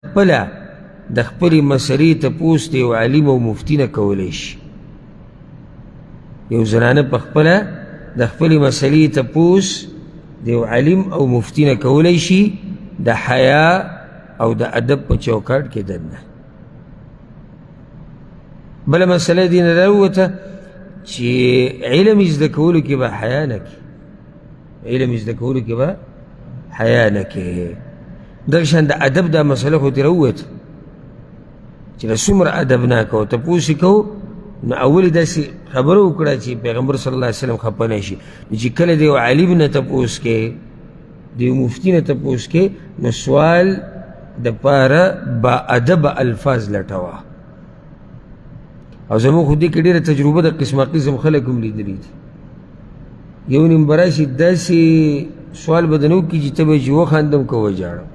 خپله د خپلې مسلې تپوس د یو عالم او مفتي نه کولی شي. یو زنانه په خپله د خپلې مسلې تپوس د یو عالم او مفتي نه کولی شي د حیا او د ادب په چوکاټ کې دننه. بله مسله دې نه راووته چې علم زده کولو کې به حیا نه کوي، علم زده کولو کې به حیا نه کوي. دغه شان د ادب دا مسله خو دې راووته چې له څومره ادبناکه او تپوس یې کوو، نو اول داسې خبره وکړه چې پیغمبر صلی الله علیه وسلم خفه نه شي. چې کله د یو عالم نه تپوس کې، د یو مفتي نه تپوس کې، نو سوال دپاره با ادب الفاظ لټوه. او زموږ خو دې کې ډېره تجربه د قسمه قسم خلک هم لیدلي دي. یو نیم به راشي داسې سوال به درنه وکړي چې ته به یې چې وخاندم که وژاړم.